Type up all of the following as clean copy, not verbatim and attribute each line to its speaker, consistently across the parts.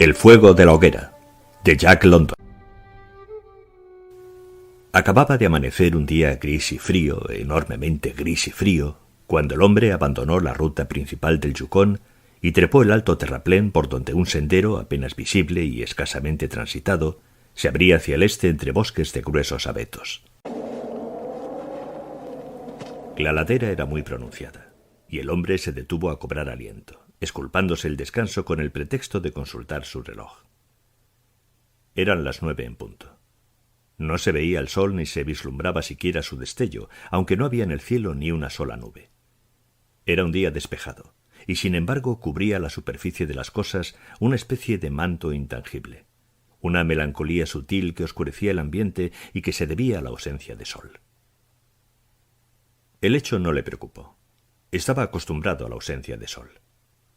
Speaker 1: El fuego de la hoguera, de Jack London. Acababa de amanecer un día gris y frío, enormemente gris y frío, cuando el hombre abandonó la ruta principal del Yukón y trepó el alto terraplén por donde un sendero apenas visible y escasamente transitado se abría hacia el este entre bosques de gruesos abetos. La ladera era muy pronunciada, y el hombre se detuvo a cobrar aliento, esculpándose el descanso con el pretexto de consultar su reloj. Eran las 9 en punto. No se veía el sol ni se vislumbraba siquiera su destello, aunque no había en el cielo ni una sola nube. Era un día despejado, y sin embargo cubría la superficie de las cosas una especie de manto intangible, una melancolía sutil que oscurecía el ambiente y que se debía a la ausencia de sol. El hecho no le preocupó. Estaba acostumbrado a la ausencia de sol.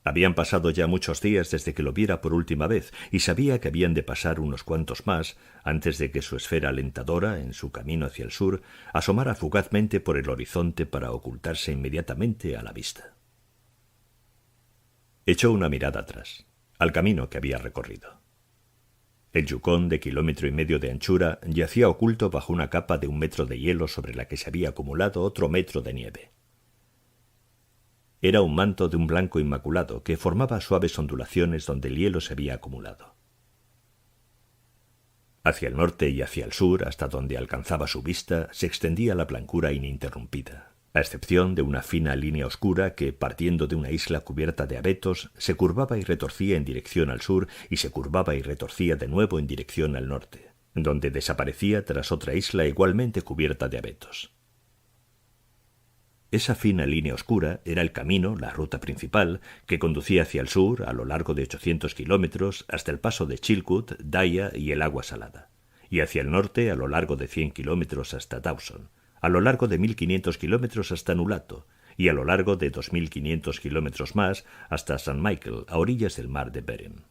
Speaker 1: Habían pasado ya muchos días desde que lo viera por última vez y sabía que habían de pasar unos cuantos más antes de que su esfera alentadora, en su camino hacia el sur, asomara fugazmente por el horizonte para ocultarse inmediatamente a la vista. Echó una mirada atrás, al camino que había recorrido. El Yukón, de 1,5 kilómetros de anchura, yacía oculto bajo una capa de 1 metro de hielo sobre la que se había acumulado otro metro de nieve. Era un manto de un blanco inmaculado que formaba suaves ondulaciones donde el hielo se había acumulado. Hacia el norte y hacia el sur, hasta donde alcanzaba su vista, se extendía la blancura ininterrumpida, a excepción de una fina línea oscura que, partiendo de una isla cubierta de abetos, se curvaba y retorcía en dirección al sur y se curvaba y retorcía de nuevo en dirección al norte, donde desaparecía tras otra isla igualmente cubierta de abetos. Esa fina línea oscura era el camino, la ruta principal, que conducía hacia el sur a lo largo de 800 kilómetros hasta el paso de Chilkoot, Daya y el Agua Salada, y hacia el norte a lo largo de 100 kilómetros hasta Dawson, a lo largo de 1.500 kilómetros hasta Nulato y a lo largo de 2.500 kilómetros más hasta St. Michael, a orillas del mar de Bering.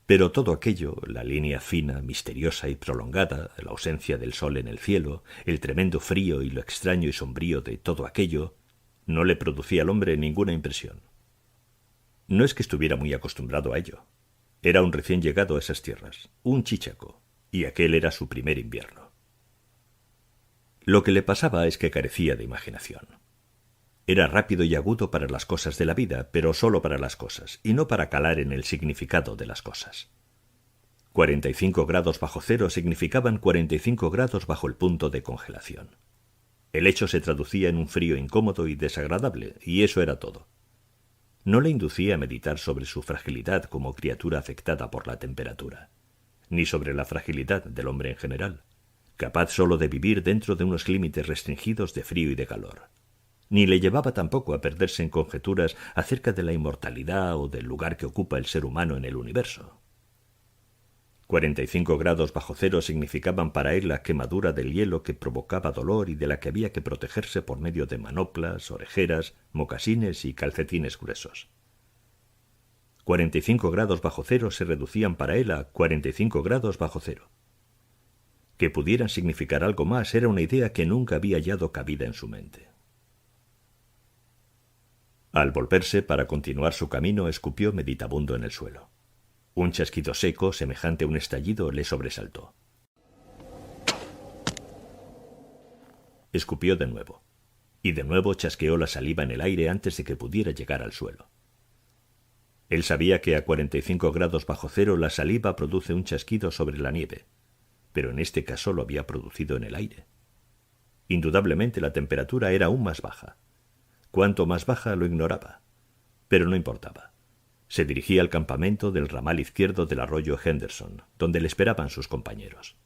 Speaker 1: Pero todo aquello, la línea fina, misteriosa y prolongada, la ausencia del sol en el cielo, el tremendo frío y lo extraño y sombrío de todo aquello, no le producía al hombre ninguna impresión. No es que estuviera muy acostumbrado a ello. Era un recién llegado a esas tierras, un chíchaco, y aquel era su primer invierno. Lo que le pasaba es que carecía de imaginación. Era rápido y agudo para las cosas de la vida, pero solo para las cosas, y no para calar en el significado de las cosas. 45 grados bajo cero significaban 45 grados bajo el punto de congelación. El hecho se traducía en un frío incómodo y desagradable, y eso era todo. No le inducía a meditar sobre su fragilidad como criatura afectada por la temperatura, ni sobre la fragilidad del hombre en general, capaz solo de vivir dentro de unos límites restringidos de frío y de calor. Ni le llevaba tampoco a perderse en conjeturas acerca de la inmortalidad o del lugar que ocupa el ser humano en el universo. 45 grados bajo cero significaban para él la quemadura del hielo que provocaba dolor y de la que había que protegerse por medio de manoplas, orejeras, mocasines y calcetines gruesos. 45 grados bajo cero se reducían para él a 45 grados bajo cero. Que pudieran significar algo más era una idea que nunca había hallado cabida en su mente. Al volverse para continuar su camino, escupió meditabundo en el suelo. Un chasquido seco, semejante a un estallido, le sobresaltó. Escupió de nuevo, y de nuevo chasqueó la saliva en el aire antes de que pudiera llegar al suelo. Él sabía que a 45 grados bajo cero la saliva produce un chasquido sobre la nieve, pero en este caso lo había producido en el aire. Indudablemente la temperatura era aún más baja. Cuanto más baja lo ignoraba, pero no importaba. Se dirigía al campamento del ramal izquierdo del arroyo Henderson, donde le esperaban sus compañeros.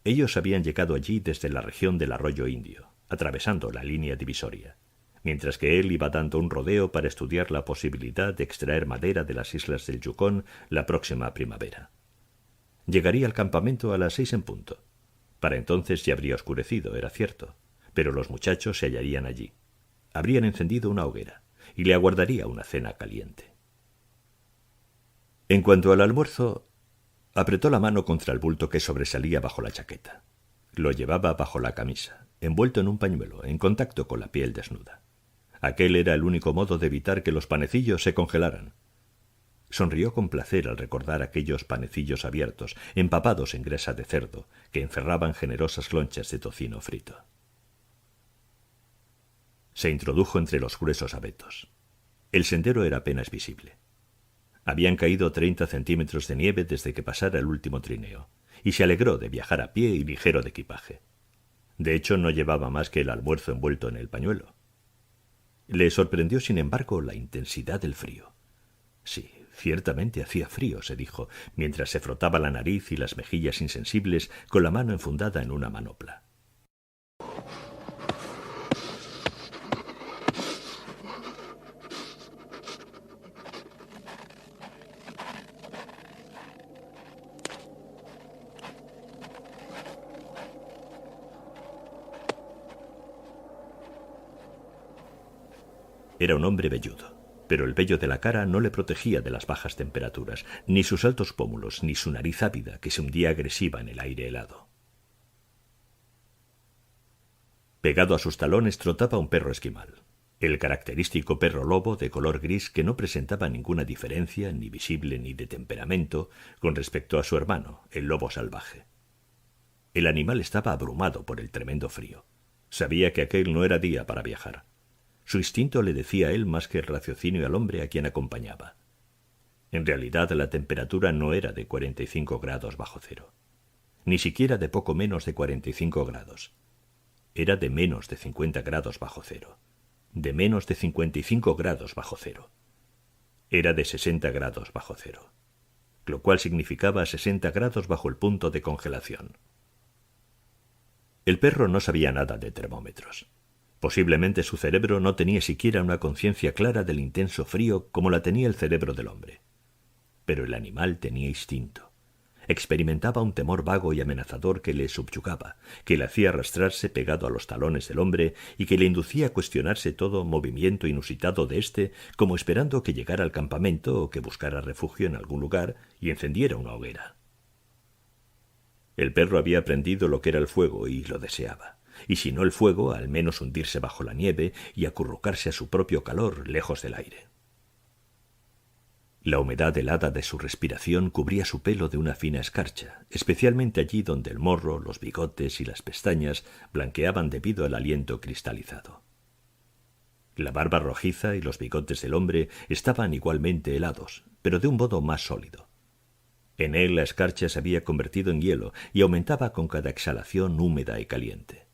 Speaker 1: Ellos habían llegado allí desde la región del arroyo Indio, atravesando la línea divisoria, mientras que él iba dando un rodeo para estudiar la posibilidad de extraer madera de las islas del Yukón la próxima primavera. Llegaría al campamento a las 6 en punto. Para entonces ya habría oscurecido, era cierto, pero los muchachos se hallarían allí. Habrían encendido una hoguera y le aguardaría una cena caliente. En cuanto al almuerzo, apretó la mano contra el bulto que sobresalía bajo la chaqueta. Lo llevaba bajo la camisa, envuelto en un pañuelo, en contacto con la piel desnuda. Aquel era el único modo de evitar que los panecillos se congelaran. Sonrió con placer al recordar aquellos panecillos abiertos, empapados en grasa de cerdo, que encerraban generosas lonchas de tocino frito. Se introdujo entre los gruesos abetos. El sendero era apenas visible. Habían caído 30 centímetros de nieve desde que pasara el último trineo, y se alegró de viajar a pie y ligero de equipaje. De hecho, no llevaba más que el almuerzo envuelto en el pañuelo. Le sorprendió, sin embargo, la intensidad del frío. Sí, ciertamente hacía frío, se dijo, mientras se frotaba la nariz y las mejillas insensibles con la mano enfundada en una manopla. Era un hombre velludo, pero el vello de la cara no le protegía de las bajas temperaturas, ni sus altos pómulos, ni su nariz ávida que se hundía agresiva en el aire helado. Pegado a sus talones trotaba un perro esquimal, el característico perro lobo de color gris que no presentaba ninguna diferencia, ni visible ni de temperamento, con respecto a su hermano, el lobo salvaje. El animal estaba abrumado por el tremendo frío. Sabía que aquel no era día para viajar. Su instinto le decía a él más que el raciocinio al hombre a quien acompañaba. En realidad la temperatura no era de 45 grados bajo cero, ni siquiera de poco menos de 45 grados. Era de menos de 50 grados bajo cero, de menos de 55 grados bajo cero. Era de 60 grados bajo cero, lo cual significaba 60 grados bajo el punto de congelación. El perro no sabía nada de termómetros. Posiblemente su cerebro no tenía siquiera una conciencia clara del intenso frío como la tenía el cerebro del hombre. Pero el animal tenía instinto. Experimentaba un temor vago y amenazador que le subyugaba, que le hacía arrastrarse pegado a los talones del hombre y que le inducía a cuestionarse todo movimiento inusitado de éste, como esperando que llegara al campamento o que buscara refugio en algún lugar y encendiera una hoguera. El perro había aprendido lo que era el fuego y lo deseaba. Y si no el fuego, al menos hundirse bajo la nieve y acurrucarse a su propio calor lejos del aire. La humedad helada de su respiración cubría su pelo de una fina escarcha, especialmente allí donde el morro, los bigotes y las pestañas blanqueaban debido al aliento cristalizado. La barba rojiza y los bigotes del hombre estaban igualmente helados, pero de un modo más sólido. En él la escarcha se había convertido en hielo y aumentaba con cada exhalación húmeda y caliente.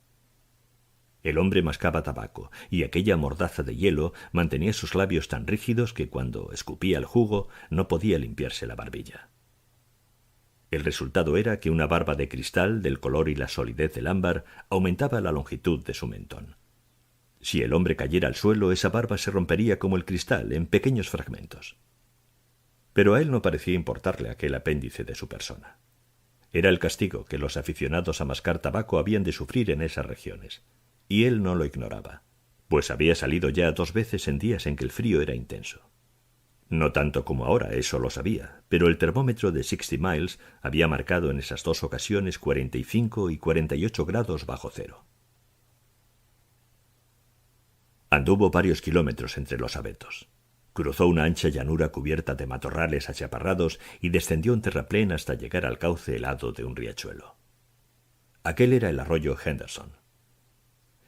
Speaker 1: El hombre mascaba tabaco, y aquella mordaza de hielo mantenía sus labios tan rígidos que cuando escupía el jugo no podía limpiarse la barbilla. El resultado era que una barba de cristal, del color y la solidez del ámbar, aumentaba la longitud de su mentón. Si el hombre cayera al suelo, esa barba se rompería como el cristal, en pequeños fragmentos. Pero a él no parecía importarle aquel apéndice de su persona. Era el castigo que los aficionados a mascar tabaco habían de sufrir en esas regiones. Y él no lo ignoraba, pues había salido ya 2 veces en días en que el frío era intenso. No tanto como ahora, eso lo sabía, pero el termómetro de 60 Miles había marcado en esas 2 ocasiones 45 y 48 grados bajo cero. Anduvo varios kilómetros entre los abetos. Cruzó una ancha llanura cubierta de matorrales achaparrados y descendió en terraplén hasta llegar al cauce helado de un riachuelo. Aquel era el arroyo Henderson.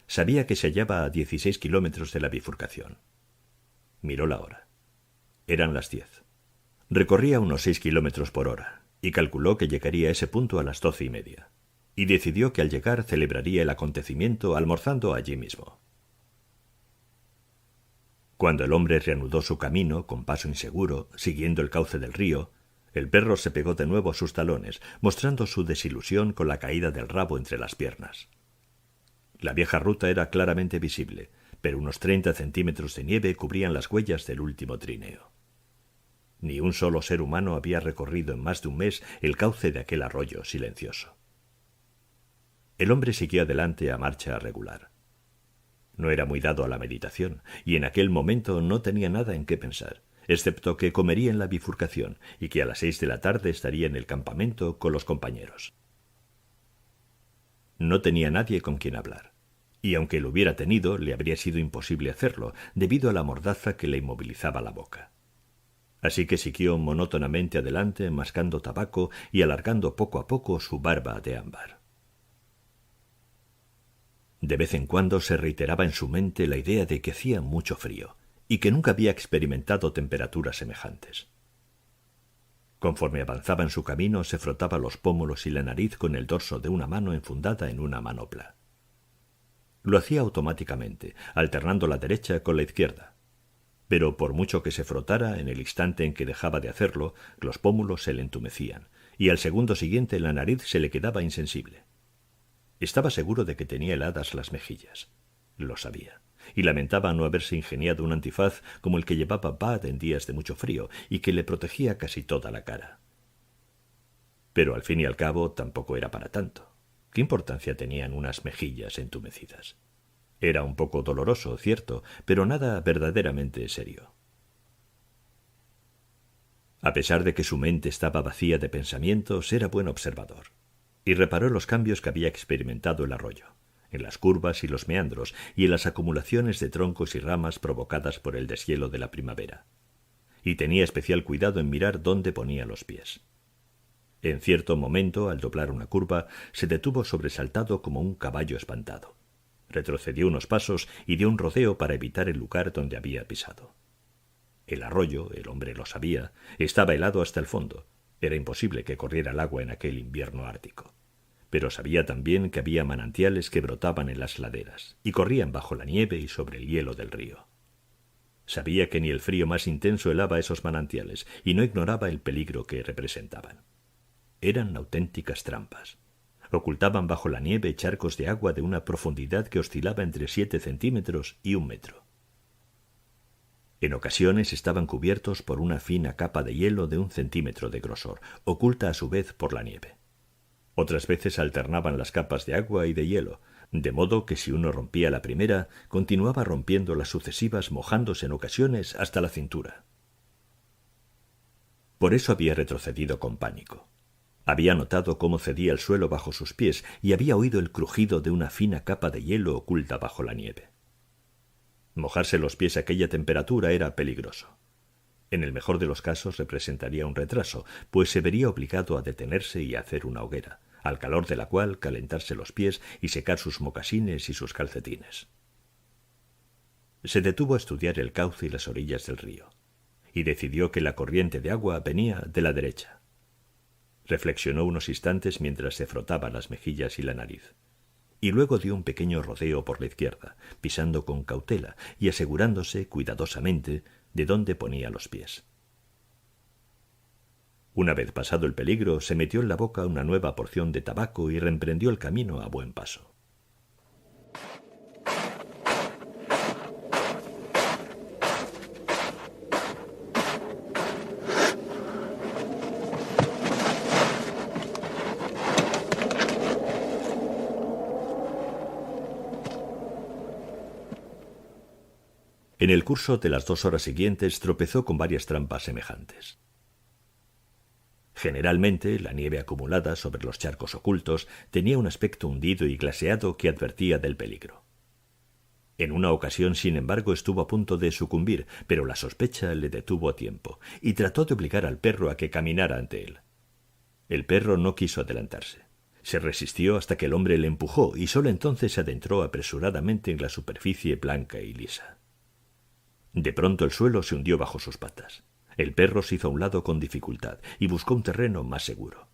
Speaker 1: Sabía que se hallaba a 16 kilómetros de la bifurcación. Miró la hora. Eran las 10. Recorría unos 6 kilómetros por hora y calculó que llegaría a ese punto a las 12:30. Y decidió que al llegar celebraría el acontecimiento almorzando allí mismo. Cuando el hombre reanudó su camino con paso inseguro, siguiendo el cauce del río, el perro se pegó de nuevo a sus talones, mostrando su desilusión con la caída del rabo entre las piernas. La vieja ruta era claramente visible, pero unos 30 centímetros de nieve cubrían las huellas del último trineo. Ni un solo ser humano había recorrido en más de un mes el cauce de aquel arroyo silencioso. El hombre siguió adelante a marcha regular. No era muy dado a la meditación, y en aquel momento no tenía nada en qué pensar, excepto que comería en la bifurcación y que a las 6 de la tarde estaría en el campamento con los compañeros. No tenía nadie con quien hablar, y aunque lo hubiera tenido, le habría sido imposible hacerlo, debido a la mordaza que le inmovilizaba la boca. Así que siguió monótonamente adelante, mascando tabaco y alargando poco a poco su barba de ámbar. De vez en cuando se reiteraba en su mente la idea de que hacía mucho frío y que nunca había experimentado temperaturas semejantes. Conforme avanzaba en su camino, se frotaba los pómulos y la nariz con el dorso de una mano enfundada en una manopla. Lo hacía automáticamente, alternando la derecha con la izquierda. Pero por mucho que se frotara, en el instante en que dejaba de hacerlo, los pómulos se le entumecían, y al segundo siguiente la nariz se le quedaba insensible. Estaba seguro de que tenía heladas las mejillas. Lo sabía, y lamentaba no haberse ingeniado un antifaz como el que llevaba Bud en días de mucho frío y que le protegía casi toda la cara. Pero al fin y al cabo tampoco era para tanto. ¿Qué importancia tenían unas mejillas entumecidas? Era un poco doloroso, cierto, pero nada verdaderamente serio. A pesar de que su mente estaba vacía de pensamientos, era buen observador, y reparó en los cambios que había experimentado el arroyo, en las curvas y los meandros, y en las acumulaciones de troncos y ramas provocadas por el deshielo de la primavera. Y tenía especial cuidado en mirar dónde ponía los pies. En cierto momento, al doblar una curva, se detuvo sobresaltado como un caballo espantado. Retrocedió unos pasos y dio un rodeo para evitar el lugar donde había pisado. El arroyo, el hombre lo sabía, estaba helado hasta el fondo. Era imposible que corriera el agua en aquel invierno ártico. Pero sabía también que había manantiales que brotaban en las laderas y corrían bajo la nieve y sobre el hielo del río. Sabía que ni el frío más intenso helaba esos manantiales y no ignoraba el peligro que representaban. Eran auténticas trampas. Ocultaban bajo la nieve charcos de agua de una profundidad que oscilaba entre 7 centímetros y 1 metro. En ocasiones estaban cubiertos por una fina capa de hielo de 1 centímetro de grosor, oculta a su vez por la nieve. Otras veces alternaban las capas de agua y de hielo, de modo que si uno rompía la primera, continuaba rompiendo las sucesivas, mojándose en ocasiones hasta la cintura. Por eso había retrocedido con pánico. Había notado cómo cedía el suelo bajo sus pies y había oído el crujido de una fina capa de hielo oculta bajo la nieve. Mojarse los pies a aquella temperatura era peligroso. En el mejor de los casos representaría un retraso, pues se vería obligado a detenerse y a hacer una hoguera, al calor de la cual calentarse los pies y secar sus mocasines y sus calcetines. Se detuvo a estudiar el cauce y las orillas del río, y decidió que la corriente de agua venía de la derecha. Reflexionó unos instantes mientras se frotaba las mejillas y la nariz, y luego dio un pequeño rodeo por la izquierda, pisando con cautela y asegurándose cuidadosamente de dónde ponía los pies. Una vez pasado el peligro, se metió en la boca una nueva porción de tabaco y reemprendió el camino a buen paso. En el curso de las 2 horas siguientes tropezó con varias trampas semejantes. Generalmente, la nieve acumulada sobre los charcos ocultos tenía un aspecto hundido y glaseado que advertía del peligro. En una ocasión, sin embargo, estuvo a punto de sucumbir, pero la sospecha le detuvo a tiempo y trató de obligar al perro a que caminara ante él. El perro no quiso adelantarse. Se resistió hasta que el hombre le empujó y sólo entonces se adentró apresuradamente en la superficie blanca y lisa. De pronto el suelo se hundió bajo sus patas. El perro se hizo a un lado con dificultad y buscó un terreno más seguro.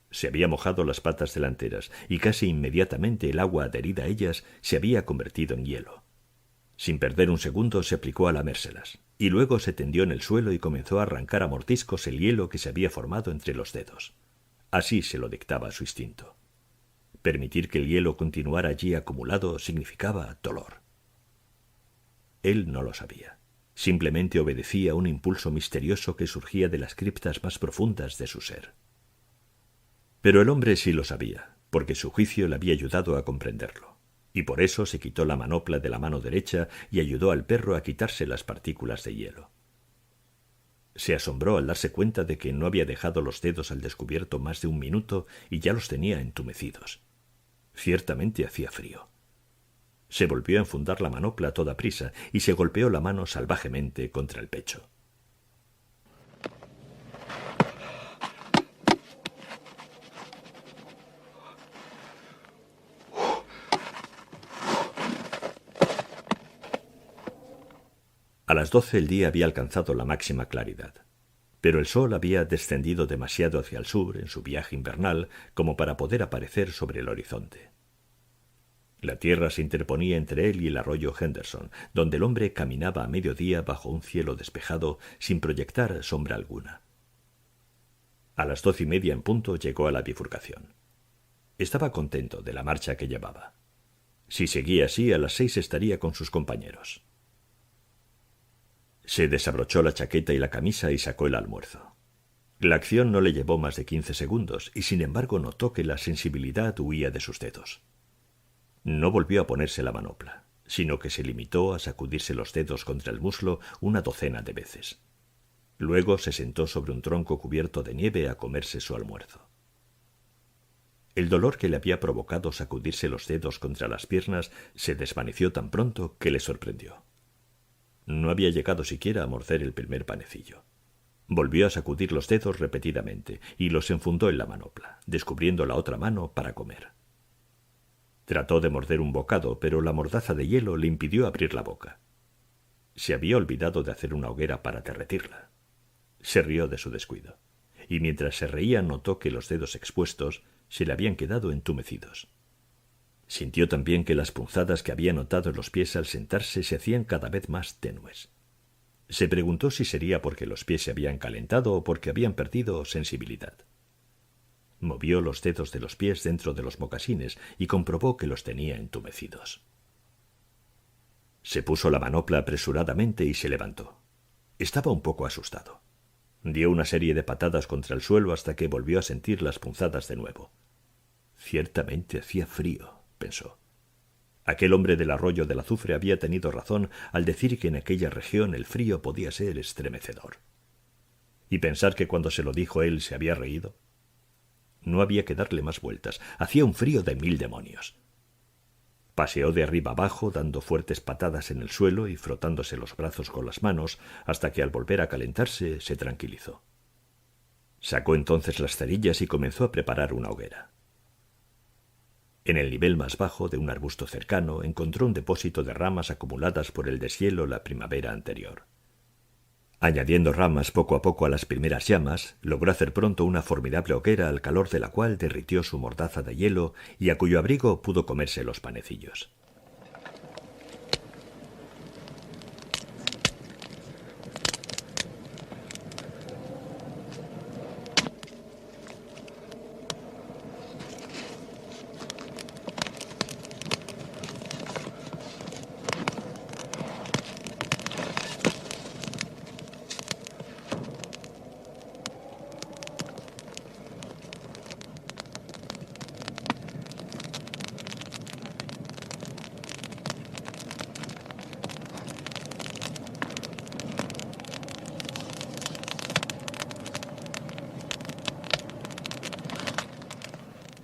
Speaker 1: Se había mojado las patas delanteras y casi inmediatamente el agua adherida a ellas se había convertido en hielo. Sin perder un segundo se aplicó a lamérselas y luego se tendió en el suelo y comenzó a arrancar a mordiscos el hielo que se había formado entre los dedos. Así se lo dictaba su instinto. Permitir que el hielo continuara allí acumulado significaba dolor. Él no lo sabía. Simplemente obedecía a un impulso misterioso que surgía de las criptas más profundas de su ser. Pero el hombre sí lo sabía, porque su juicio le había ayudado a comprenderlo, y por eso se quitó la manopla de la mano derecha y ayudó al perro a quitarse las partículas de hielo. Se asombró al darse cuenta de que no había dejado los dedos al descubierto más de 1 minuto y ya los tenía entumecidos. Ciertamente hacía frío. Se volvió a enfundar la manopla a toda prisa y se golpeó la mano salvajemente contra el pecho. A las 12 el día había alcanzado la máxima claridad, pero el sol había descendido demasiado hacia el sur en su viaje invernal como para poder aparecer sobre el horizonte. La tierra se interponía entre él y el arroyo Henderson, donde el hombre caminaba a mediodía bajo un cielo despejado sin proyectar sombra alguna. A las 12:30 en punto llegó a la bifurcación. Estaba contento de la marcha que llevaba. Si seguía así, a las 6 estaría con sus compañeros. Se desabrochó la chaqueta y la camisa y sacó el almuerzo. La acción no le llevó más de 15 segundos y sin embargo notó que la sensibilidad huía de sus dedos. No volvió a ponerse la manopla, sino que se limitó a sacudirse los dedos contra el muslo una docena de veces. Luego se sentó sobre un tronco cubierto de nieve a comerse su almuerzo. El dolor que le había provocado sacudirse los dedos contra las piernas se desvaneció tan pronto que le sorprendió. No había llegado siquiera a morder el primer panecillo. Volvió a sacudir los dedos repetidamente y los enfundó en la manopla, descubriendo la otra mano para comer. Trató de morder un bocado, pero la mordaza de hielo le impidió abrir la boca. Se había olvidado de hacer una hoguera para derretirla. Se rió de su descuido, y mientras se reía notó que los dedos expuestos se le habían quedado entumecidos. Sintió también que las punzadas que había notado en los pies al sentarse se hacían cada vez más tenues. Se preguntó si sería porque los pies se habían calentado o porque habían perdido sensibilidad. Movió los dedos de los pies dentro de los mocasines y comprobó que los tenía entumecidos. Se puso la manopla apresuradamente y se levantó. Estaba un poco asustado. Dio una serie de patadas contra el suelo hasta que volvió a sentir las punzadas de nuevo. Ciertamente hacía frío, pensó. Aquel hombre del arroyo del azufre había tenido razón al decir que en aquella región el frío podía ser estremecedor. Y pensar que cuando se lo dijo él se había reído. No había que darle más vueltas. Hacía un frío de 1000 demonios. Paseó de arriba abajo, dando fuertes patadas en el suelo y frotándose los brazos con las manos, hasta que al volver a calentarse se tranquilizó. Sacó entonces las cerillas y comenzó a preparar una hoguera. En el nivel más bajo de un arbusto cercano encontró un depósito de ramas acumuladas por el deshielo la primavera anterior. Añadiendo ramas poco a poco a las primeras llamas, logró hacer pronto una formidable hoguera al calor de la cual derritió su mordaza de hielo y a cuyo abrigo pudo comerse los panecillos.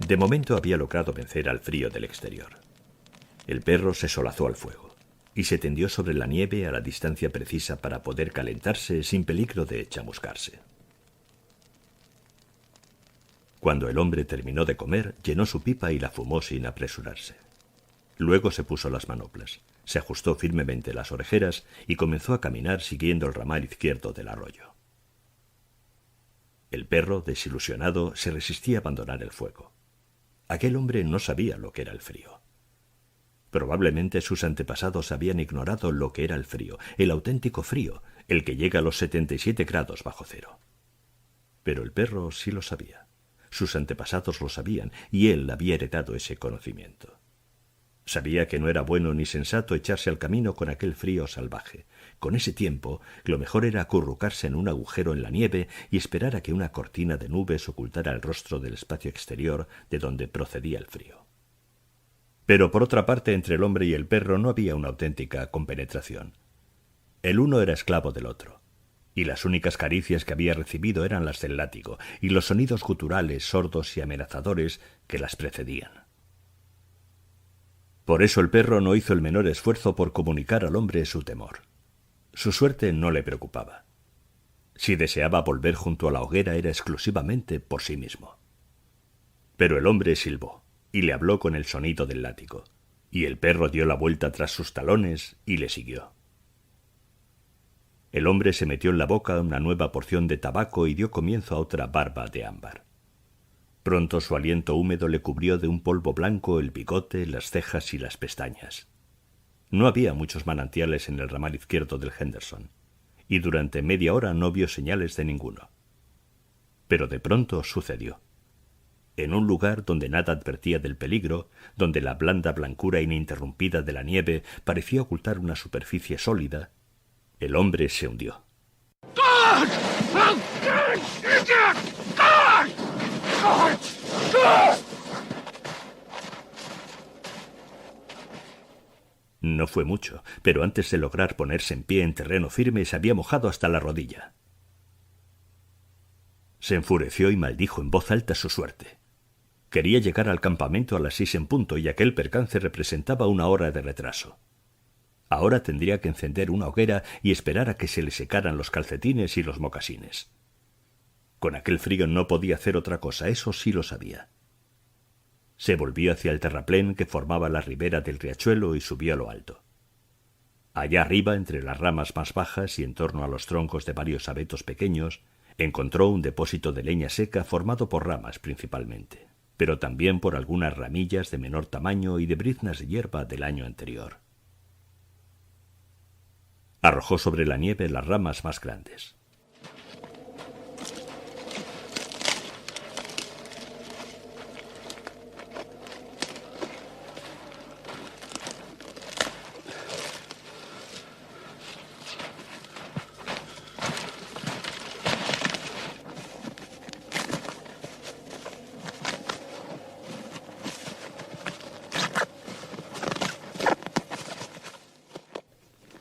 Speaker 1: De momento había logrado vencer al frío del exterior. El perro se solazó al fuego y se tendió sobre la nieve a la distancia precisa para poder calentarse sin peligro de chamuscarse. Cuando el hombre terminó de comer, llenó su pipa y la fumó sin apresurarse. Luego se puso las manoplas, se ajustó firmemente las orejeras y comenzó a caminar siguiendo el ramal izquierdo del arroyo. El perro, desilusionado, se resistía a abandonar el fuego. Aquel hombre no sabía lo que era el frío. Probablemente sus antepasados habían ignorado lo que era el frío, el auténtico frío, el que llega a los 77 grados bajo cero. Pero el perro sí lo sabía. Sus antepasados lo sabían y él había heredado ese conocimiento. Sabía que no era bueno ni sensato echarse al camino con aquel frío salvaje. Con ese tiempo, lo mejor era acurrucarse en un agujero en la nieve y esperar a que una cortina de nubes ocultara el rostro del espacio exterior de donde procedía el frío. Pero por otra parte, entre el hombre y el perro no había una auténtica compenetración. El uno era esclavo del otro, y las únicas caricias que había recibido eran las del látigo y los sonidos guturales, sordos y amenazadores que las precedían. Por eso el perro no hizo el menor esfuerzo por comunicar al hombre su temor. Su suerte no le preocupaba. Si deseaba volver junto a la hoguera era exclusivamente por sí mismo. Pero el hombre silbó y le habló con el sonido del látigo, y el perro dio la vuelta tras sus talones y le siguió. El hombre se metió en la boca una nueva porción de tabaco y dio comienzo a otra barba de ámbar. Pronto su aliento húmedo le cubrió de un polvo blanco el bigote, las cejas y las pestañas. No había muchos manantiales en el ramal izquierdo del Henderson, y durante media hora no vio señales de ninguno. Pero de pronto sucedió. En un lugar donde nada advertía del peligro, donde la blanda blancura ininterrumpida de la nieve parecía ocultar una superficie sólida, el hombre se hundió. No fue mucho, pero antes de lograr ponerse en pie en terreno firme se había mojado hasta la rodilla. Se enfureció y maldijo en voz alta su suerte. Quería llegar al campamento a las 6 en punto y aquel percance representaba una hora de retraso. Ahora tendría que encender una hoguera y esperar a que se le secaran los calcetines y los mocasines. Con aquel frío no podía hacer otra cosa, eso sí lo sabía. Se volvió hacia el terraplén que formaba la ribera del riachuelo y subió a lo alto. Allá arriba, entre las ramas más bajas y en torno a los troncos de varios abetos pequeños, encontró un depósito de leña seca formado por ramas principalmente, pero también por algunas ramillas de menor tamaño y de briznas de hierba del año anterior. Arrojó sobre la nieve las ramas más grandes.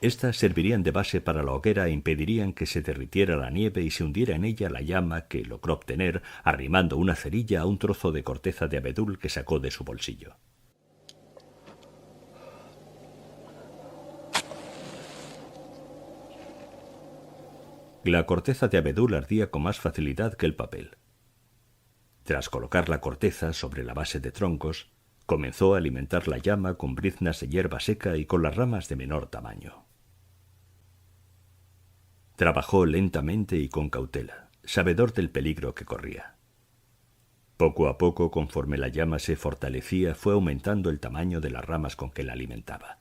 Speaker 1: Estas servirían de base para la hoguera e impedirían que se derritiera la nieve y se hundiera en ella la llama que logró obtener arrimando una cerilla a un trozo de corteza de abedul que sacó de su bolsillo. La corteza de abedul ardía con más facilidad que el papel. Tras colocar la corteza sobre la base de troncos, comenzó a alimentar la llama con briznas de hierba seca y con las ramas de menor tamaño. Trabajó lentamente y con cautela, sabedor del peligro que corría. Poco a poco, conforme la llama se fortalecía, fue aumentando el tamaño de las ramas con que la alimentaba.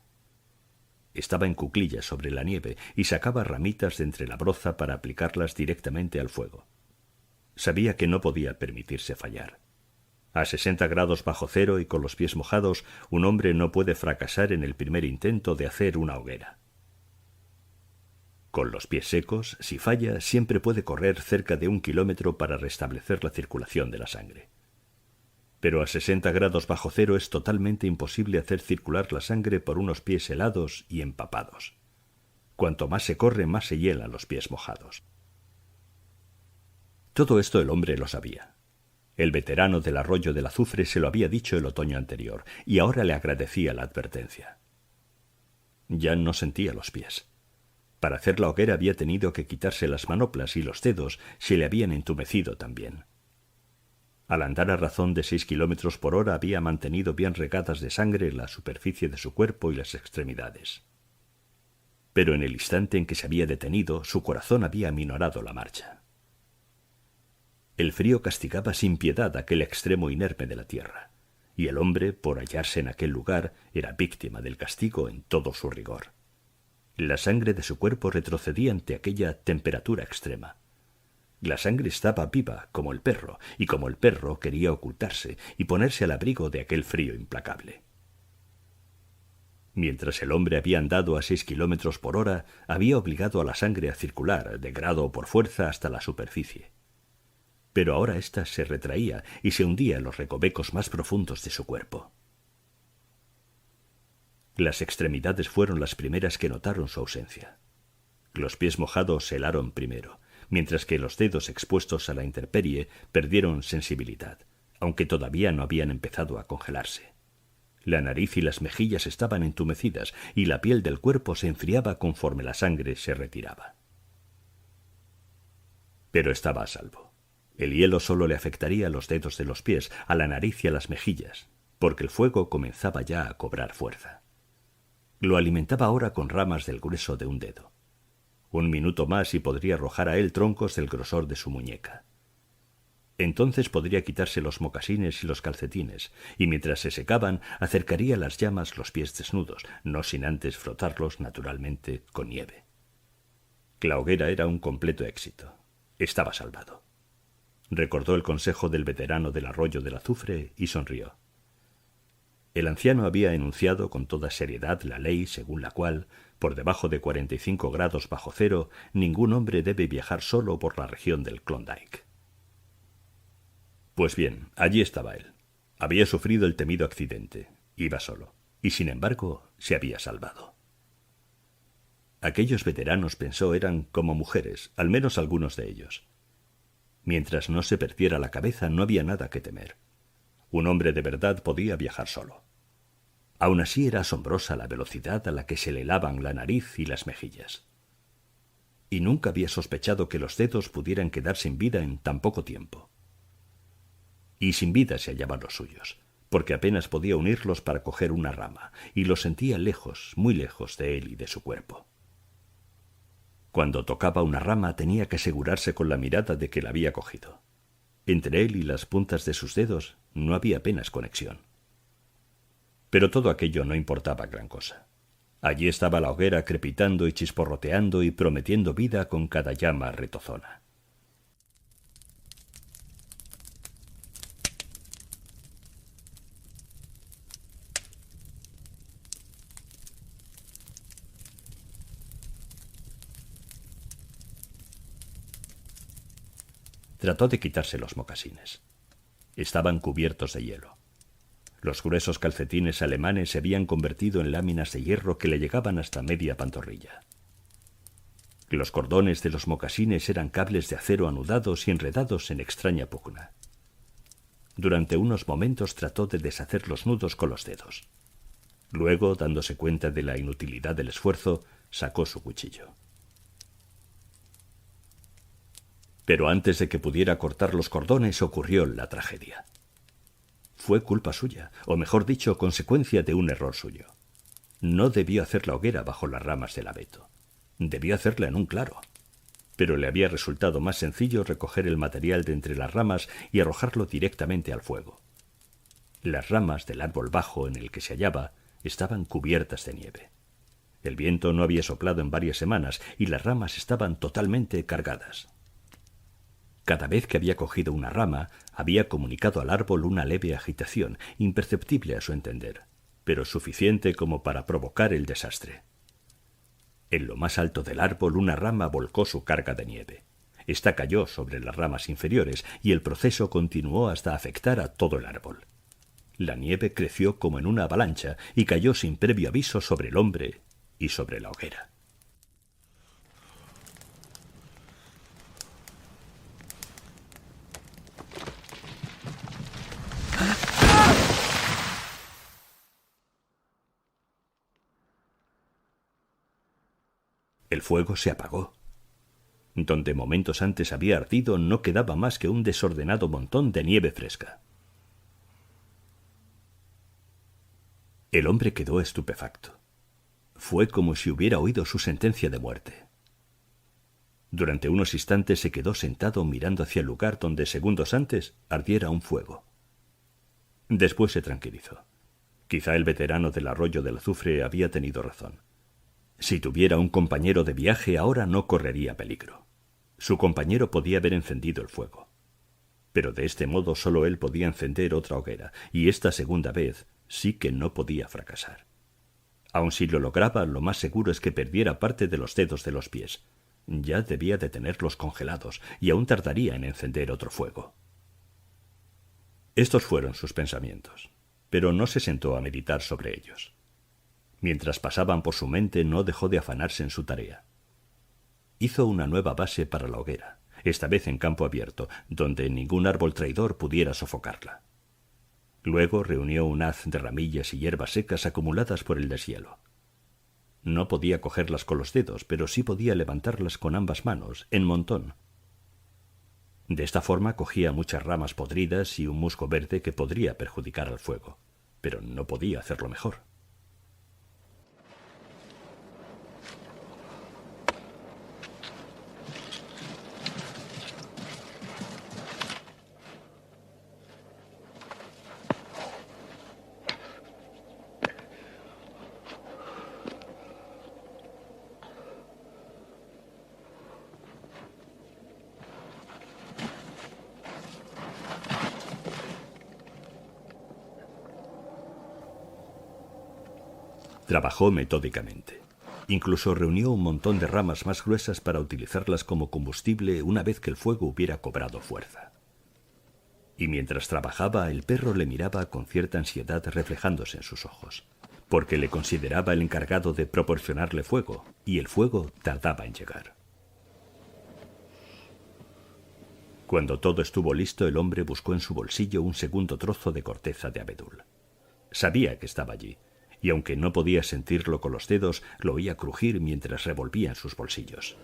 Speaker 1: Estaba en cuclillas sobre la nieve y sacaba ramitas de entre la broza para aplicarlas directamente al fuego. Sabía que no podía permitirse fallar. A 60 grados bajo cero y con los pies mojados, un hombre no puede fracasar en el primer intento de hacer una hoguera. Con los pies secos, si falla, siempre puede correr cerca de 1 kilómetro para restablecer la circulación de la sangre. Pero a 60 grados bajo cero es totalmente imposible hacer circular la sangre por unos pies helados y empapados. Cuanto más se corre, más se hielan los pies mojados. Todo esto el hombre lo sabía. El veterano del arroyo del azufre se lo había dicho el otoño anterior, y ahora le agradecía la advertencia. Ya no sentía los pies. Para hacer la hoguera había tenido que quitarse las manoplas y los dedos se le habían entumecido también. Al andar a razón de 6 kilómetros por hora había mantenido bien regadas de sangre la superficie de su cuerpo y las extremidades. Pero en el instante en que se había detenido, su corazón había aminorado la marcha. El frío castigaba sin piedad aquel extremo inerme de la tierra, y el hombre, por hallarse en aquel lugar, era víctima del castigo en todo su rigor. La sangre de su cuerpo retrocedía ante aquella temperatura extrema. La sangre estaba viva, como el perro, y como el perro quería ocultarse y ponerse al abrigo de aquel frío implacable. Mientras el hombre había andado a 6 kilómetros por hora, había obligado a la sangre a circular, de grado o por fuerza, hasta la superficie. Pero ahora ésta se retraía y se hundía en los recovecos más profundos de su cuerpo. Las extremidades fueron las primeras que notaron su ausencia. Los pies mojados se helaron primero, mientras que los dedos expuestos a la intemperie perdieron sensibilidad, aunque todavía no habían empezado a congelarse. La nariz y las mejillas estaban entumecidas y la piel del cuerpo se enfriaba conforme la sangre se retiraba. Pero estaba a salvo. El hielo solo le afectaría a los dedos de los pies, a la nariz y a las mejillas, porque el fuego comenzaba ya a cobrar fuerza. Lo alimentaba ahora con ramas del grueso de un dedo. Un minuto más y podría arrojar a él troncos del grosor de su muñeca. Entonces podría quitarse los mocasines y los calcetines, y mientras se secaban acercaría a las llamas los pies desnudos, no sin antes frotarlos naturalmente con nieve. La hoguera era un completo éxito. Estaba salvado. Recordó el consejo del veterano del arroyo del azufre y sonrió. El anciano había enunciado con toda seriedad la ley según la cual, por debajo de 45 grados bajo cero, ningún hombre debe viajar solo por la región del Klondike. Pues bien, allí estaba él. Había sufrido el temido accidente. Iba solo. Y sin embargo, se había salvado. Aquellos veteranos, pensó, eran como mujeres, al menos algunos de ellos. Mientras no se perdiera la cabeza, no había nada que temer. Un hombre de verdad podía viajar solo. Aún así era asombrosa la velocidad a la que se le helaban la nariz y las mejillas. Y nunca había sospechado que los dedos pudieran quedar sin vida en tan poco tiempo. Y sin vida se hallaban los suyos, porque apenas podía unirlos para coger una rama, y los sentía lejos, muy lejos de él y de su cuerpo. Cuando tocaba una rama tenía que asegurarse con la mirada de que la había cogido. Entre él y las puntas de sus dedos no había apenas conexión. Pero todo aquello no importaba gran cosa. Allí estaba la hoguera crepitando y chisporroteando y prometiendo vida con cada llama retozona. Trató de quitarse los mocasines. Estaban cubiertos de hielo. Los gruesos calcetines alemanes se habían convertido en láminas de hierro que le llegaban hasta media pantorrilla. Los cordones de los mocasines eran cables de acero anudados y enredados en extraña pugna. Durante unos momentos trató de deshacer los nudos con los dedos. Luego, dándose cuenta de la inutilidad del esfuerzo, sacó su cuchillo. Pero antes de que pudiera cortar los cordones ocurrió la tragedia. Fue culpa suya, o mejor dicho, consecuencia de un error suyo. No debió hacer la hoguera bajo las ramas del abeto. Debió hacerla en un claro. Pero le había resultado más sencillo recoger el material de entre las ramas y arrojarlo directamente al fuego. Las ramas del árbol bajo en el que se hallaba estaban cubiertas de nieve. El viento no había soplado en varias semanas y las ramas estaban totalmente cargadas. Cada vez que había cogido una rama, había comunicado al árbol una leve agitación, imperceptible a su entender, pero suficiente como para provocar el desastre. En lo más alto del árbol, una rama volcó su carga de nieve. Esta cayó sobre las ramas inferiores y el proceso continuó hasta afectar a todo el árbol. La nieve creció como en una avalancha y cayó sin previo aviso sobre el hombre y sobre la hoguera. El fuego se apagó. Donde momentos antes había ardido no quedaba más que un desordenado montón de nieve fresca. El hombre quedó estupefacto. Fue como si hubiera oído su sentencia de muerte. Durante unos instantes se quedó sentado mirando hacia el lugar donde segundos antes ardiera un fuego. Después se tranquilizó. Quizá el veterano del arroyo del azufre había tenido razón. Si tuviera un compañero de viaje ahora no correría peligro. Su compañero podía haber encendido el fuego. Pero de este modo solo él podía encender otra hoguera, y esta segunda vez sí que no podía fracasar. Aun si lo lograba, lo más seguro es que perdiera parte de los dedos de los pies. Ya debía de tenerlos congelados, y aún tardaría en encender otro fuego. Estos fueron sus pensamientos, pero no se sentó a meditar sobre ellos. Mientras pasaban por su mente no dejó de afanarse en su tarea. Hizo una nueva base para la hoguera, esta vez en campo abierto, donde ningún árbol traidor pudiera sofocarla. Luego reunió un haz de ramillas y hierbas secas acumuladas por el deshielo. No podía cogerlas con los dedos, pero sí podía levantarlas con ambas manos, en montón. De esta forma cogía muchas ramas podridas y un musgo verde que podría perjudicar al fuego, pero no podía hacerlo mejor. Trabajó metódicamente. Incluso reunió un montón de ramas más gruesas para utilizarlas como combustible una vez que el fuego hubiera cobrado fuerza. Y mientras trabajaba, el perro le miraba con cierta ansiedad reflejándose en sus ojos, porque le consideraba el encargado de proporcionarle fuego, y el fuego tardaba en llegar. Cuando todo estuvo listo, el hombre buscó en su bolsillo un segundo trozo de corteza de abedul. Sabía que estaba allí, y aunque no podía sentirlo con los dedos, lo oía crujir mientras revolvía en sus bolsillos.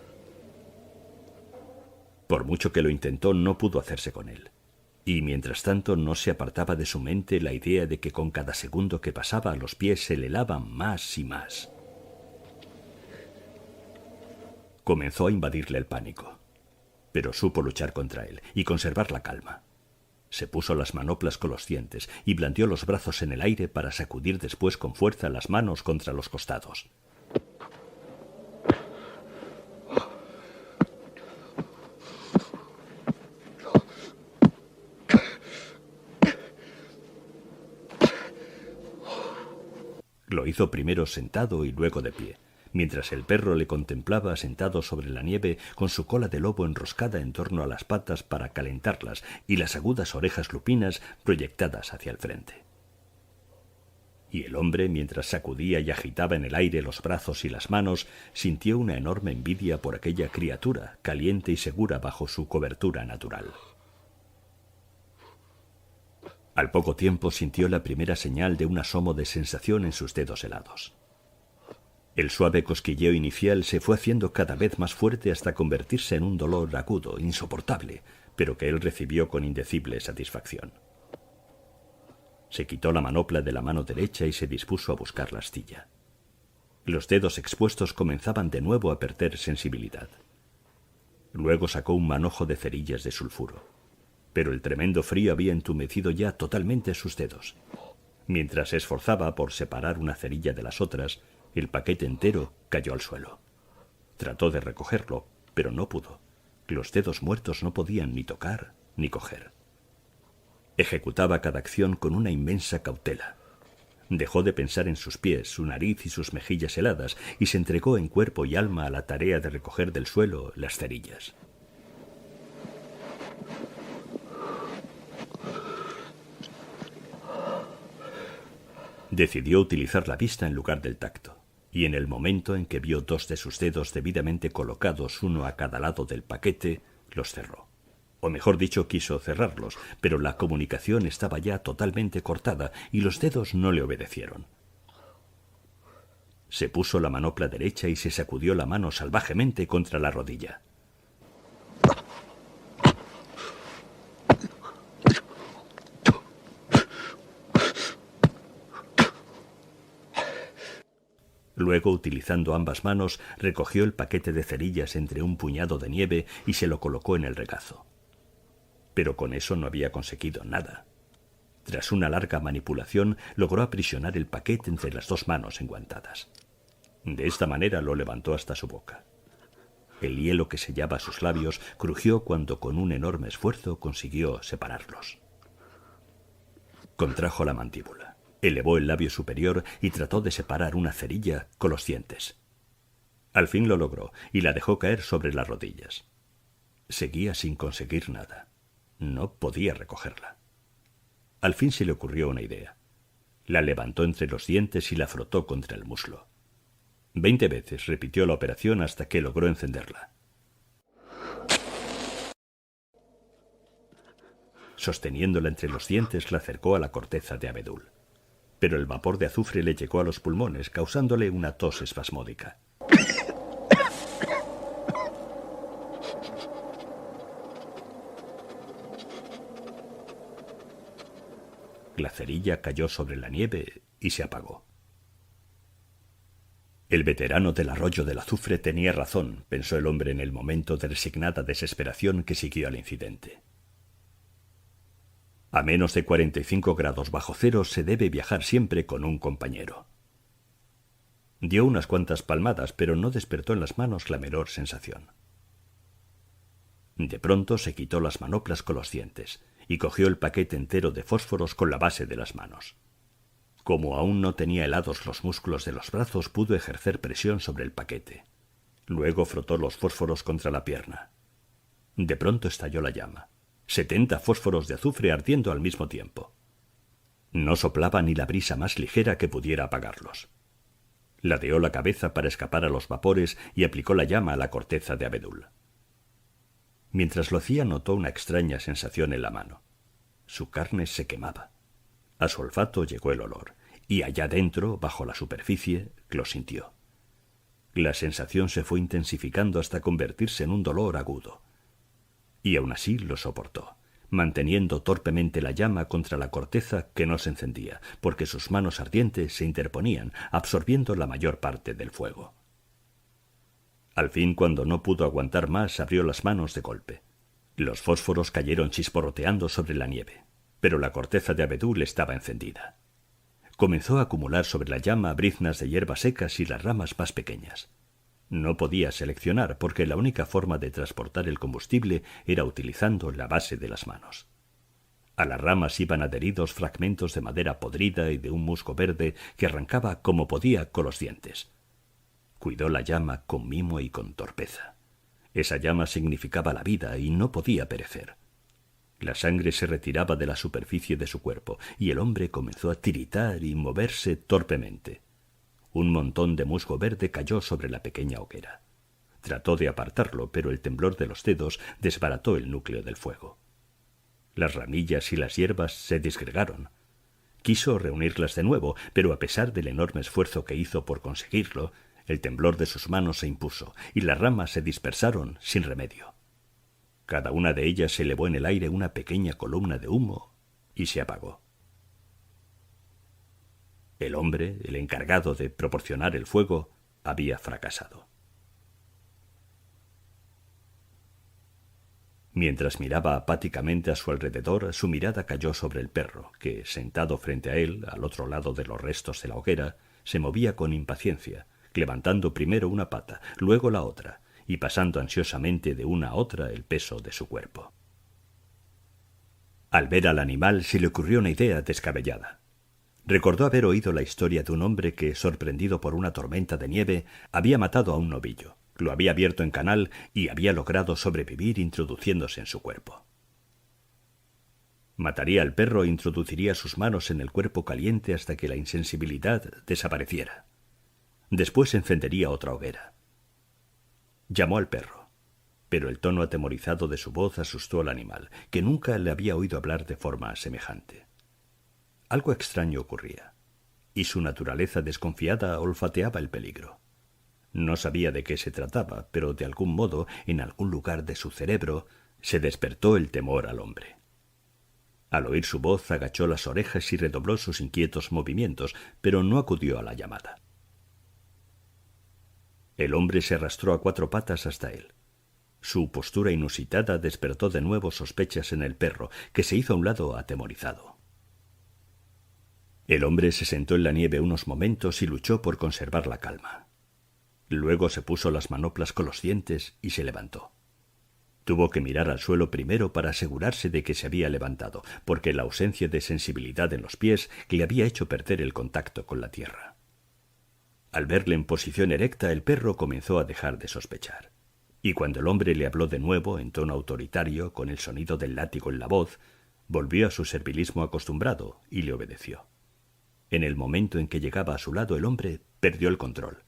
Speaker 1: Por mucho que lo intentó, no pudo hacerse con él. Y mientras tanto no se apartaba de su mente la idea de que con cada segundo que pasaba los pies se le helaban más y más. Comenzó a invadirle el pánico, pero supo luchar contra él y conservar la calma. Se puso las manoplas con los dientes y blandió los brazos en el aire para sacudir después con fuerza las manos contra los costados. Lo hizo primero sentado y luego de pie, mientras el perro le contemplaba sentado sobre la nieve con su cola de lobo enroscada en torno a las patas para calentarlas y las agudas orejas lupinas proyectadas hacia el frente. Y el hombre, mientras sacudía y agitaba en el aire los brazos y las manos, sintió una enorme envidia por aquella criatura, caliente y segura bajo su cobertura natural. Al poco tiempo sintió la primera señal de un asomo de sensación en sus dedos helados. El suave cosquilleo inicial se fue haciendo cada vez más fuerte hasta convertirse en un dolor agudo, insoportable, pero que él recibió con indecible satisfacción. Se quitó la manopla de la mano derecha y se dispuso a buscar la astilla. Los dedos expuestos comenzaban de nuevo a perder sensibilidad. Luego sacó un manojo de cerillas de sulfuro, pero el tremendo frío había entumecido ya totalmente sus dedos. Mientras se esforzaba por separar una cerilla de las otras, el paquete entero cayó al suelo. Trató de recogerlo, pero no pudo. Los dedos muertos no podían ni tocar ni coger. Ejecutaba cada acción con una inmensa cautela. Dejó de pensar en sus pies, su nariz y sus mejillas heladas y se entregó en cuerpo y alma a la tarea de recoger del suelo las cerillas. Decidió utilizar la vista en lugar del tacto, y en el momento en que vio dos de sus dedos debidamente colocados uno a cada lado del paquete, los cerró. O mejor dicho, quiso cerrarlos, pero la comunicación estaba ya totalmente cortada y los dedos no le obedecieron. Se puso la manopla derecha y se sacudió la mano salvajemente contra la rodilla. Luego, utilizando ambas manos, recogió el paquete de cerillas entre un puñado de nieve y se lo colocó en el regazo. Pero con eso no había conseguido nada. Tras una larga manipulación, logró aprisionar el paquete entre las dos manos enguantadas. De esta manera lo levantó hasta su boca. El hielo que sellaba sus labios crujió cuando con un enorme esfuerzo consiguió separarlos. Contrajo la mandíbula, elevó el labio superior y trató de separar una cerilla con los dientes. Al fin lo logró y la dejó caer sobre las rodillas. Seguía sin conseguir nada. No podía recogerla. Al fin se le ocurrió una idea. La levantó entre los dientes y la frotó contra el muslo. 20 veces repitió la operación hasta que logró encenderla. Sosteniéndola entre los dientes, la acercó a la corteza de abedul. Pero el vapor de azufre le llegó a los pulmones, causándole una tos espasmódica. La cerilla cayó sobre la nieve y se apagó. El veterano del arroyo del azufre tenía razón, pensó el hombre en el momento de resignada desesperación que siguió al incidente. A menos de 45 grados bajo cero se debe viajar siempre con un compañero. Dio unas cuantas palmadas, pero no despertó en las manos la menor sensación. De pronto se quitó las manoplas con los dientes y cogió el paquete entero de fósforos con la base de las manos. Como aún no tenía helados los músculos de los brazos, pudo ejercer presión sobre el paquete. Luego frotó los fósforos contra la pierna. De pronto estalló la llama. 70 fósforos de azufre ardiendo al mismo tiempo. No soplaba ni la brisa más ligera que pudiera apagarlos. Ladeó la cabeza para escapar a los vapores y aplicó la llama a la corteza de abedul. Mientras lo hacía, notó una extraña sensación en la mano. Su carne se quemaba. A su olfato llegó el olor, y allá dentro, bajo la superficie, lo sintió. La sensación se fue intensificando hasta convertirse en un dolor agudo. Y aún así lo soportó, manteniendo torpemente la llama contra la corteza que no se encendía, porque sus manos ardientes se interponían, absorbiendo la mayor parte del fuego. Al fin, cuando no pudo aguantar más, abrió las manos de golpe. Los fósforos cayeron chisporroteando sobre la nieve, pero la corteza de abedul estaba encendida. Comenzó a acumular sobre la llama briznas de hierbas secas y las ramas más pequeñas. No podía seleccionar porque la única forma de transportar el combustible era utilizando la base de las manos. A las ramas iban adheridos fragmentos de madera podrida y de un musgo verde que arrancaba como podía con los dientes. Cuidó la llama con mimo y con torpeza. Esa llama significaba la vida y no podía perecer. La sangre se retiraba de la superficie de su cuerpo y el hombre comenzó a tiritar y moverse torpemente. Un montón de musgo verde cayó sobre la pequeña hoguera. Trató de apartarlo, pero el temblor de los dedos desbarató el núcleo del fuego. Las ramillas y las hierbas se disgregaron. Quiso reunirlas de nuevo, pero a pesar del enorme esfuerzo que hizo por conseguirlo, el temblor de sus manos se impuso y las ramas se dispersaron sin remedio. Cada una de ellas elevó en el aire una pequeña columna de humo y se apagó. El hombre, el encargado de proporcionar el fuego, había fracasado. Mientras miraba apáticamente a su alrededor, su mirada cayó sobre el perro, que, sentado frente a él, al otro lado de los restos de la hoguera, se movía con impaciencia, levantando primero una pata, luego la otra, y pasando ansiosamente de una a otra el peso de su cuerpo. Al ver al animal se le ocurrió una idea descabellada. Recordó haber oído la historia de un hombre que, sorprendido por una tormenta de nieve, había matado a un novillo, lo había abierto en canal y había logrado sobrevivir introduciéndose en su cuerpo. Mataría al perro e introduciría sus manos en el cuerpo caliente hasta que la insensibilidad desapareciera. Después encendería otra hoguera. Llamó al perro, pero el tono atemorizado de su voz asustó al animal, que nunca le había oído hablar de forma semejante. Algo extraño ocurría, y su naturaleza desconfiada olfateaba el peligro. No sabía de qué se trataba, pero de algún modo, en algún lugar de su cerebro, se despertó el temor al hombre. Al oír su voz agachó las orejas y redobló sus inquietos movimientos, pero no acudió a la llamada. El hombre se arrastró a 4 patas hasta él. Su postura inusitada despertó de nuevo sospechas en el perro, que se hizo a un lado atemorizado. El hombre se sentó en la nieve unos momentos y luchó por conservar la calma. Luego se puso las manoplas con los dientes y se levantó. Tuvo que mirar al suelo primero para asegurarse de que se había levantado, porque la ausencia de sensibilidad en los pies le había hecho perder el contacto con la tierra. Al verle en posición erecta, el perro comenzó a dejar de sospechar. Y cuando el hombre le habló de nuevo en tono autoritario, con el sonido del látigo en la voz, volvió a su servilismo acostumbrado y le obedeció. En el momento en que llegaba a su lado, el hombre perdió el control.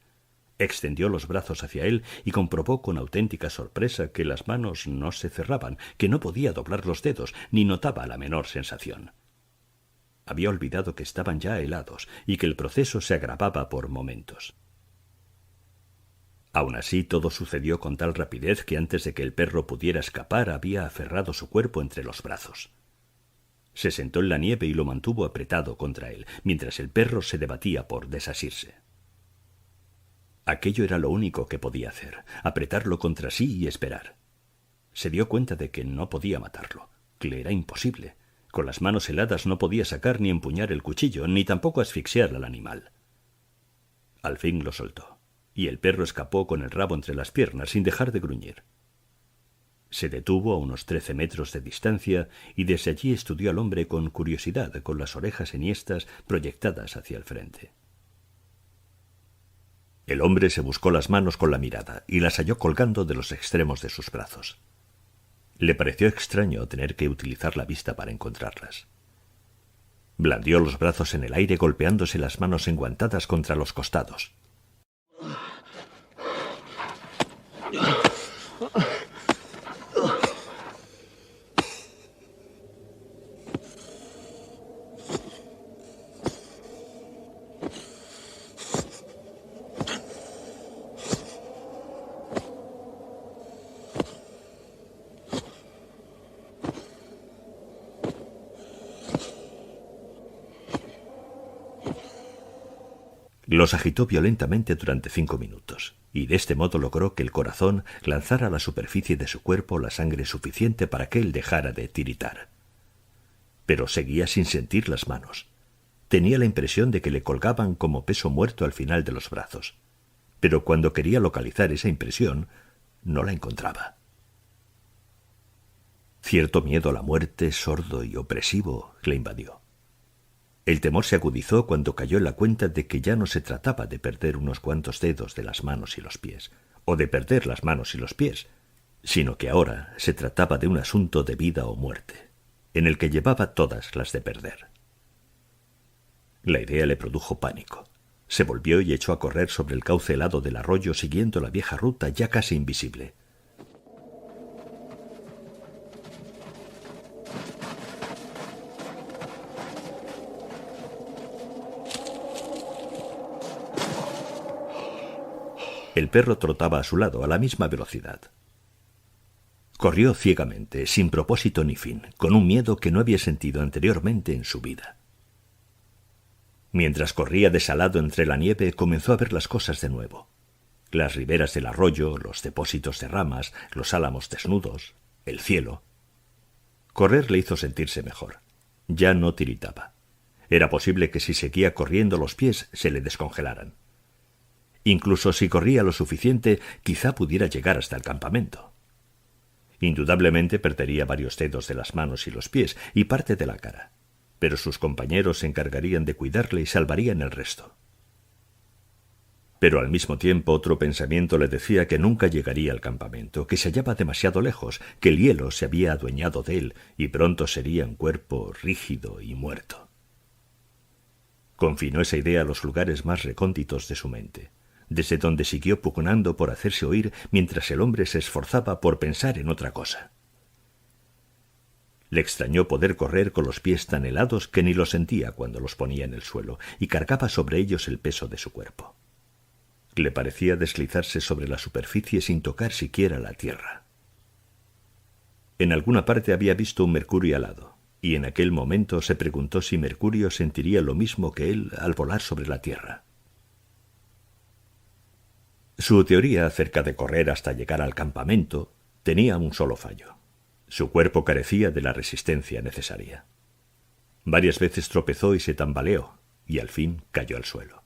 Speaker 1: Extendió los brazos hacia él y comprobó con auténtica sorpresa que las manos no se cerraban, que no podía doblar los dedos, ni notaba la menor sensación. Había olvidado que estaban ya helados y que el proceso se agravaba por momentos. Aún así, todo sucedió con tal rapidez que antes de que el perro pudiera escapar había aferrado su cuerpo entre los brazos. Se sentó en la nieve y lo mantuvo apretado contra él, mientras el perro se debatía por desasirse. Aquello era lo único que podía hacer, apretarlo contra sí y esperar. Se dio cuenta de que no podía matarlo, que le era imposible. Con las manos heladas no podía sacar ni empuñar el cuchillo, ni tampoco asfixiar al animal. Al fin lo soltó, y el perro escapó con el rabo entre las piernas sin dejar de gruñir. Se detuvo a unos 13 metros de distancia y desde allí estudió al hombre con curiosidad, con las orejas enhiestas proyectadas hacia el frente. El hombre se buscó las manos con la mirada y las halló colgando de los extremos de sus brazos. Le pareció extraño tener que utilizar la vista para encontrarlas. Blandió los brazos en el aire golpeándose las manos enguantadas contra los costados. Los agitó violentamente durante 5 minutos, y de este modo logró que el corazón lanzara a la superficie de su cuerpo la sangre suficiente para que él dejara de tiritar. Pero seguía sin sentir las manos. Tenía la impresión de que le colgaban como peso muerto al final de los brazos, pero cuando quería localizar esa impresión, no la encontraba. Cierto miedo a la muerte, sordo y opresivo, le invadió. El temor se agudizó cuando cayó en la cuenta de que ya no se trataba de perder unos cuantos dedos de las manos y los pies, o de perder las manos y los pies, sino que ahora se trataba de un asunto de vida o muerte, en el que llevaba todas las de perder. La idea le produjo pánico. Se volvió y echó a correr sobre el cauce helado del arroyo siguiendo la vieja ruta ya casi invisible. El perro trotaba a su lado a la misma velocidad. Corrió ciegamente, sin propósito ni fin, con un miedo que no había sentido anteriormente en su vida. Mientras corría desalado entre la nieve, comenzó a ver las cosas de nuevo. Las riberas del arroyo, los depósitos de ramas, los álamos desnudos, el cielo. Correr le hizo sentirse mejor. Ya no tiritaba. Era posible que si seguía corriendo los pies se le descongelaran. Incluso si corría lo suficiente, quizá pudiera llegar hasta el campamento. Indudablemente perdería varios dedos de las manos y los pies y parte de la cara, pero sus compañeros se encargarían de cuidarle y salvarían el resto. Pero al mismo tiempo otro pensamiento le decía que nunca llegaría al campamento, que se hallaba demasiado lejos, que el hielo se había adueñado de él y pronto sería un cuerpo rígido y muerto. Confinó esa idea a los lugares más recónditos de su mente, desde donde siguió pugnando por hacerse oír mientras el hombre se esforzaba por pensar en otra cosa. Le extrañó poder correr con los pies tan helados que ni los sentía cuando los ponía en el suelo y cargaba sobre ellos el peso de su cuerpo. Le parecía deslizarse sobre la superficie sin tocar siquiera la tierra. En alguna parte había visto un Mercurio alado, y en aquel momento se preguntó si Mercurio sentiría lo mismo que él al volar sobre la tierra. Su teoría acerca de correr hasta llegar al campamento tenía un solo fallo. Su cuerpo carecía de la resistencia necesaria. Varias veces tropezó y se tambaleó, y al fin cayó al suelo.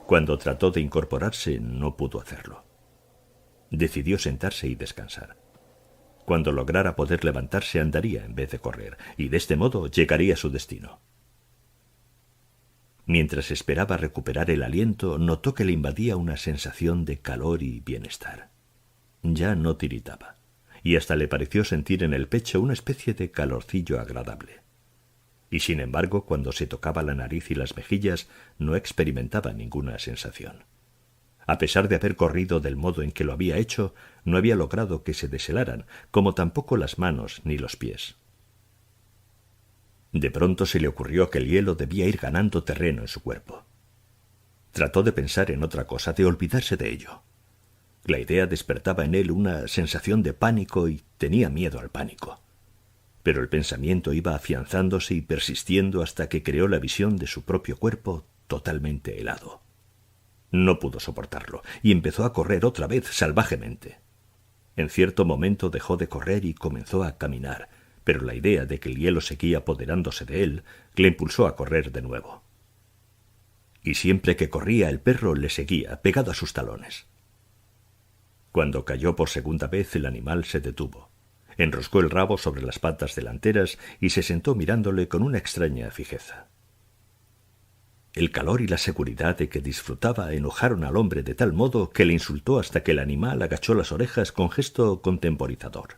Speaker 1: Cuando trató de incorporarse, no pudo hacerlo. Decidió sentarse y descansar. Cuando lograra poder levantarse, andaría en vez de correr, y de este modo llegaría a su destino. Mientras esperaba recuperar el aliento, notó que le invadía una sensación de calor y bienestar. Ya no tiritaba, y hasta le pareció sentir en el pecho una especie de calorcillo agradable. Y sin embargo, cuando se tocaba la nariz y las mejillas, no experimentaba ninguna sensación. A pesar de haber corrido del modo en que lo había hecho, no había logrado que se deshelaran, como tampoco las manos ni los pies. De pronto se le ocurrió que el hielo debía ir ganando terreno en su cuerpo. Trató de pensar en otra cosa, de olvidarse de ello. La idea despertaba en él una sensación de pánico y tenía miedo al pánico. Pero el pensamiento iba afianzándose y persistiendo hasta que creó la visión de su propio cuerpo totalmente helado. No pudo soportarlo y empezó a correr otra vez salvajemente. En cierto momento dejó de correr y comenzó a caminar, pero la idea de que el hielo seguía apoderándose de él le impulsó a correr de nuevo. Y siempre que corría el perro le seguía, pegado a sus talones. Cuando cayó por segunda vez el animal se detuvo, enroscó el rabo sobre las patas delanteras y se sentó mirándole con una extraña fijeza. El calor y la seguridad de que disfrutaba enojaron al hombre de tal modo que le insultó hasta que el animal agachó las orejas con gesto contemporizador.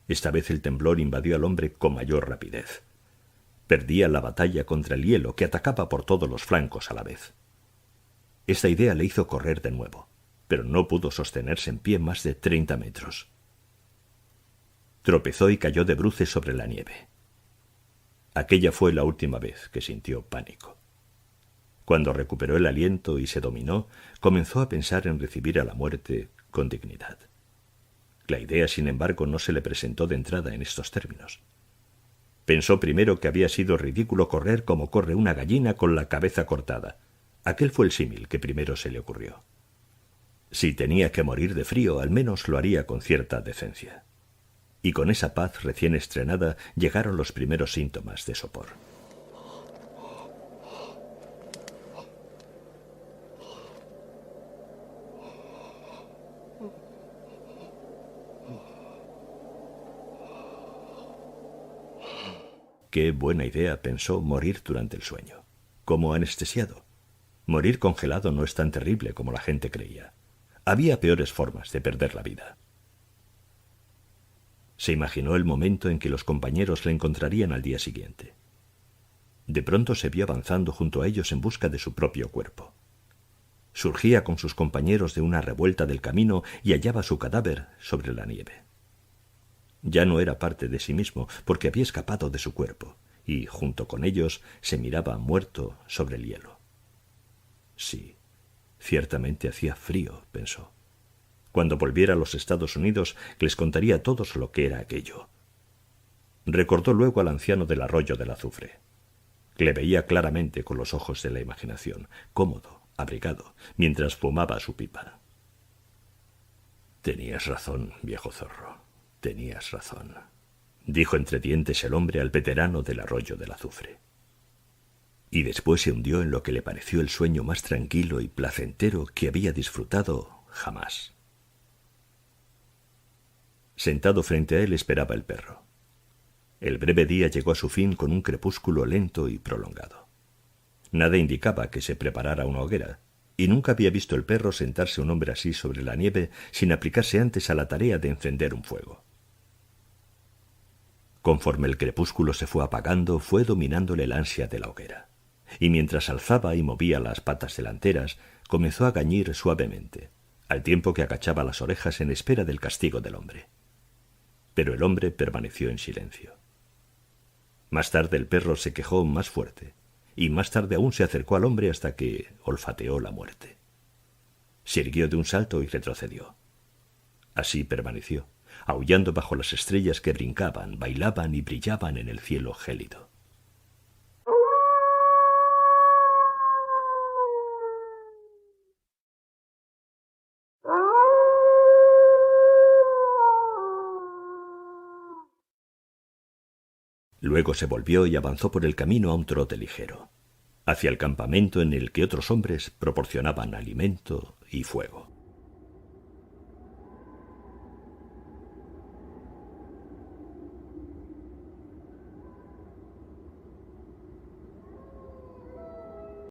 Speaker 1: Esta vez el temblor invadió al hombre con mayor rapidez. Perdía la batalla contra el hielo que atacaba por todos los flancos a la vez. Esta idea le hizo correr de nuevo, pero no pudo sostenerse en pie más de 30 metros. Tropezó y cayó de bruces sobre la nieve. Aquella fue la última vez que sintió pánico. Cuando recuperó el aliento y se dominó, comenzó a pensar en recibir a la muerte con dignidad. La idea, sin embargo, no se le presentó de entrada en estos términos. Pensó primero que había sido ridículo correr como corre una gallina con la cabeza cortada. Aquel fue el símil que primero se le ocurrió. Si tenía que morir de frío, al menos lo haría con cierta decencia. Y con esa paz recién estrenada llegaron los primeros síntomas de sopor. Qué buena idea, pensó, morir durante el sueño. Como anestesiado. Morir congelado no es tan terrible como la gente creía. Había peores formas de perder la vida. Se imaginó el momento en que los compañeros le encontrarían al día siguiente. De pronto se vio avanzando junto a ellos en busca de su propio cuerpo. Surgía con sus compañeros de una revuelta del camino y hallaba su cadáver sobre la nieve. Ya no era parte de sí mismo, porque había escapado de su cuerpo, y, junto con ellos, se miraba muerto sobre el hielo. Sí, ciertamente hacía frío, pensó. Cuando volviera a los Estados Unidos, les contaría a todos lo que era aquello. Recordó luego al anciano del arroyo del azufre. Le veía claramente con los ojos de la imaginación, cómodo, abrigado, mientras fumaba su pipa. Tenías razón, viejo zorro, tenías razón, dijo entre dientes el hombre al veterano del arroyo del azufre. Y después se hundió en lo que le pareció el sueño más tranquilo y placentero que había disfrutado jamás. Sentado frente a él esperaba el perro. El breve día llegó a su fin con un crepúsculo lento y prolongado. Nada indicaba que se preparara una hoguera, y nunca había visto el perro sentarse un hombre así sobre la nieve sin aplicarse antes a la tarea de encender un fuego. Conforme el crepúsculo se fue apagando, fue dominándole el ansia de la hoguera, y mientras alzaba y movía las patas delanteras, comenzó a gañir suavemente, al tiempo que agachaba las orejas en espera del castigo del hombre. Pero el hombre permaneció en silencio. Más tarde el perro se quejó más fuerte, y más tarde aún se acercó al hombre hasta que olfateó la muerte. Se irguió de un salto y retrocedió. Así permaneció, aullando bajo las estrellas que brincaban, bailaban y brillaban en el cielo gélido. Luego se volvió y avanzó por el camino a un trote ligero, hacia el campamento en el que otros hombres proporcionaban alimento y fuego.